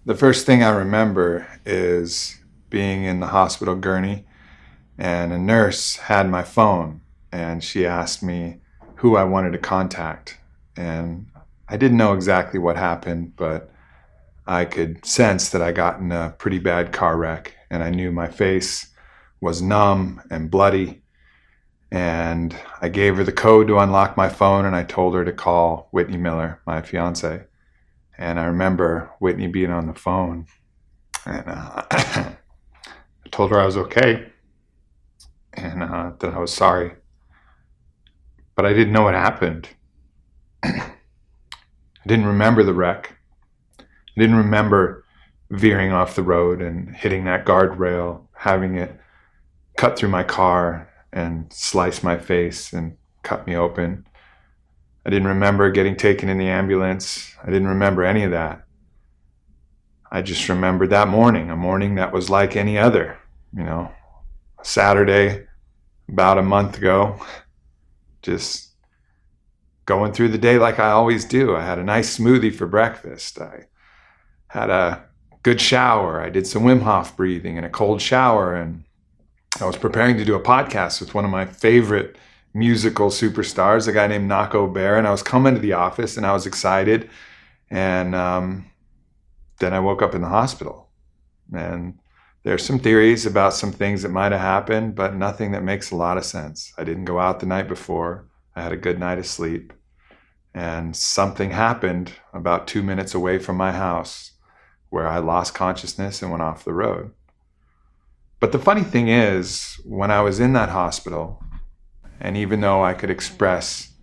The first thing I remember is being in the hospital gurney, and a nurse had my phone, and she asked me who I wanted to contact. And I didn't know exactly what happened, but I could sense that I got in a pretty bad car wreck, and I knew my face was numb and bloody. And I gave her the code to unlock my phone, and I told her to call Whitney Miller, my fiancé. And I remember Whitney being on the phone, and I told her I was okay, and that I was sorry. But I didn't know what happened. I didn't remember the wreck. I didn't remember veering off the road and hitting that guardrail, having it cut through my car and slice my face and cut me open. I didn't remember getting taken in the ambulance. I didn't remember any of that. I just remembered that morning, a morning that was like any other, a Saturday about a month ago, just going through the day like I always do. I had a nice smoothie for breakfast. I had a good shower. I did some Wim Hof breathing in a cold shower, and I was preparing to do a podcast with one of my favorite musical superstars, a guy named Aubrey, and I was coming to the office and I was excited, and then I woke up in the hospital. And there's some theories about some things that might have happened, but nothing that makes a lot of sense. I didn't go out the night before. I had a good night of sleep, and something happened about 2 minutes away from my house where I lost consciousness and went off the road. But the funny thing is, when I was in that hospital, and even though I could express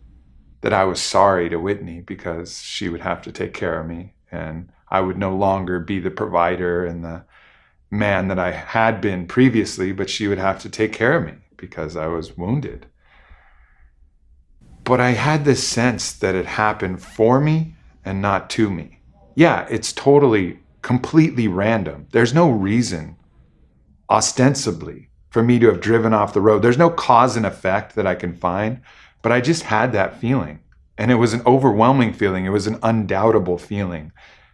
that I was sorry to Whitney because she would have to take care of me, and I would no longer be the provider and the man that I had been previously, but she would have to take care of me because I was wounded. But I had this sense that it happened for me and not to me. Yeah, it's totally, completely random. There's no reason, ostensibly, for me to have driven off the road. There's no cause and effect that I can find, but I just had that feeling. And it was an overwhelming feeling. It was an undoubtable feeling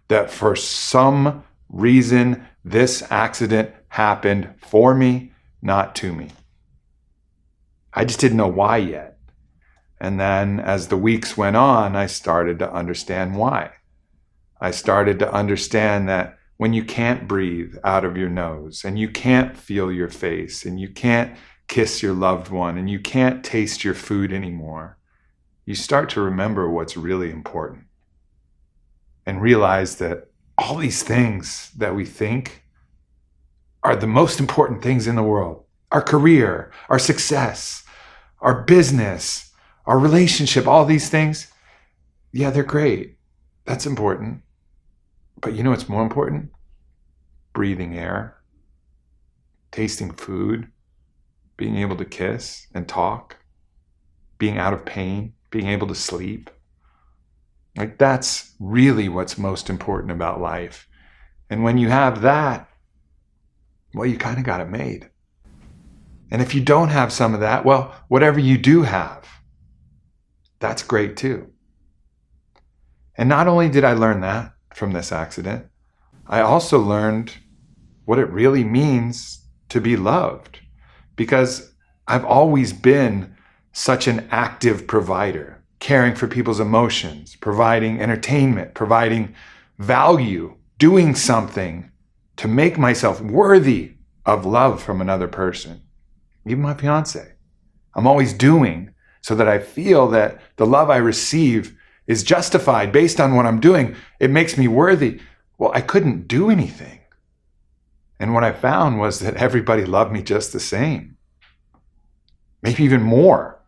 that for some reason, this accident happened for me, not to me. I just didn't know why yet. And then as the weeks went on, I started to understand why. I started to understand that when you can't breathe out of your nose, and you can't feel your face, and you can't kiss your loved one, and you can't taste your food anymore, you start to remember what's really important and realize that all these things that we think are the most important things in the world, our career, our success, our business, our relationship, all these things, yeah, they're great. That's important. But you know what's more important? Breathing air, tasting food, being able to kiss and talk, being out of pain, being able to sleep. Like, that's really what's most important about life. And when you have that, well, you kind of got it made. And if you don't have some of that, well, whatever you do have, that's great too. And not only did I learn that from this accident, I also learned what it really means to be loved, because I've always been such an active provider, caring for people's emotions, providing entertainment, providing value, doing something to make myself worthy of love from another person, even my fiance. I'm always doing so that I feel that the love I receive is justified based on what I'm doing. It makes me worthy. Well, I couldn't do anything. And what I found was that everybody loved me just the same, maybe even more.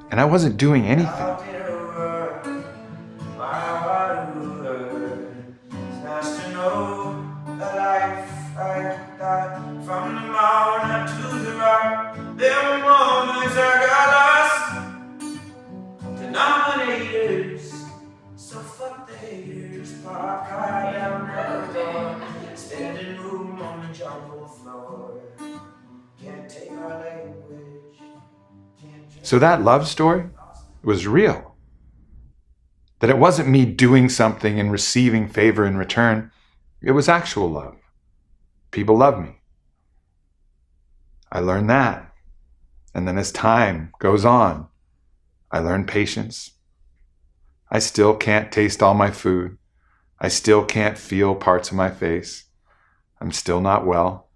And I wasn't doing anything. So that love story was real. That it wasn't me doing something and receiving favor in return. It was actual love. People love me. I learned that. And then as time goes on, I learned patience. I still can't taste all my food. I still can't feel parts of my face. I'm still not well.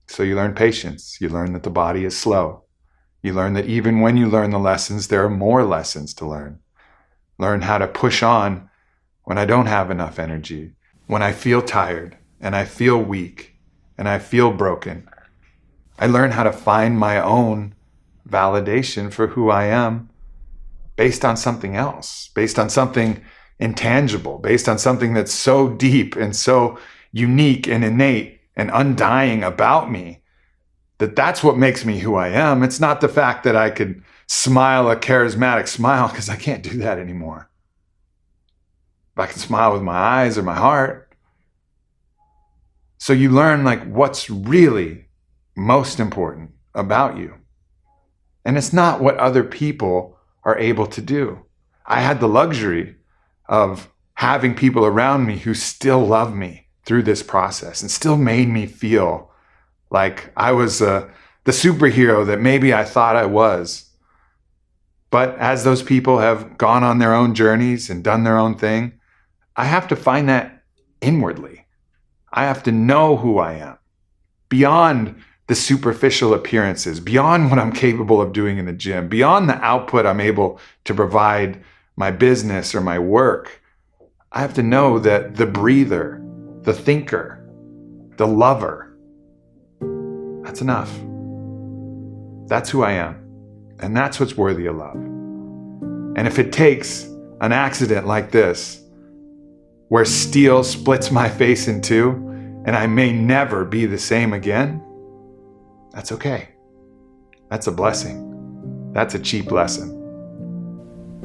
So you learn patience. You learn that the body is slow. You learn that even when you learn the lessons, there are more lessons to learn. Learn how to push on when I don't have enough energy, when I feel tired and I feel weak and I feel broken. I learn how to find my own validation for who I am based on something else, based on something intangible, based on something that's so deep and so unique and innate and undying about me, that's what makes me who I am. It's not the fact that I could smile a charismatic smile, because I can't do that anymore. If I can smile with my eyes or my heart. So you learn what's really most important about you. And it's not what other people are able to do. I had the luxury of having people around me who still love me through this process and still made me feel like I was the superhero that maybe I thought I was. But as those people have gone on their own journeys and done their own thing, I have to find that inwardly. I have to know who I am beyond the superficial appearances, beyond what I'm capable of doing in the gym, beyond the output I'm able to provide my business or my work. I have to know that the breather, the thinker, the lover, that's enough. That's who I am. And that's what's worthy of love. And if it takes an accident like this, where steel splits my face in two, and I may never be the same again, that's okay. That's a blessing. That's a cheap lesson.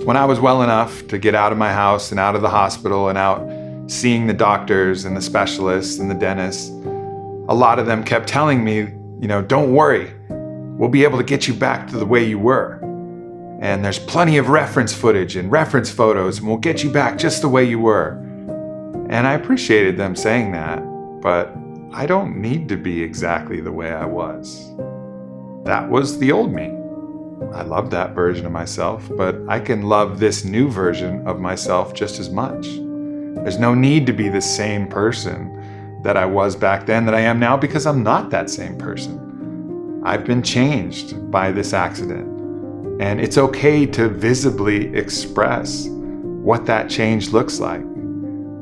When I was well enough to get out of my house and out of the hospital and out seeing the doctors and the specialists and the dentists, a lot of them kept telling me, don't worry, we'll be able to get you back to the way you were. And there's plenty of reference footage and reference photos, and we'll get you back just the way you were. And I appreciated them saying that, but I don't need to be exactly the way I was. That was the old me. I love that version of myself, but I can love this new version of myself just as much. There's no need to be the same person that I was back then that I am now, because I'm not that same person. I've been changed by this accident, and it's okay to visibly express what that change looks like.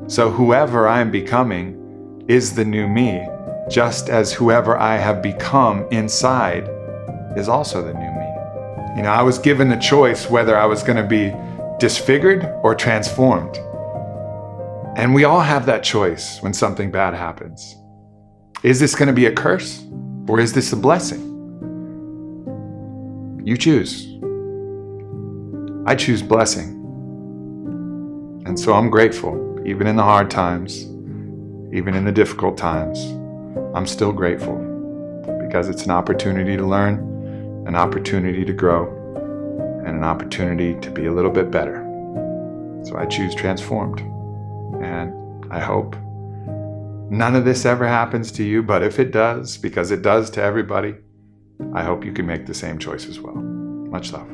So whoever I am becoming is the new me, just as whoever I have become inside is also the new me. I was given the choice whether I was going to be disfigured or transformed. And we all have that choice when something bad happens. Is this going to be a curse, or is this a blessing? You choose. I choose blessing. And so I'm grateful, even in the hard times, even in the difficult times. I'm still grateful, because it's an opportunity to learn, an opportunity to grow, and an opportunity to be a little bit better. So I choose transformed. And I hope none of this ever happens to you, but if it does, because it does to everybody, I hope you can make the same choice as well. Much love.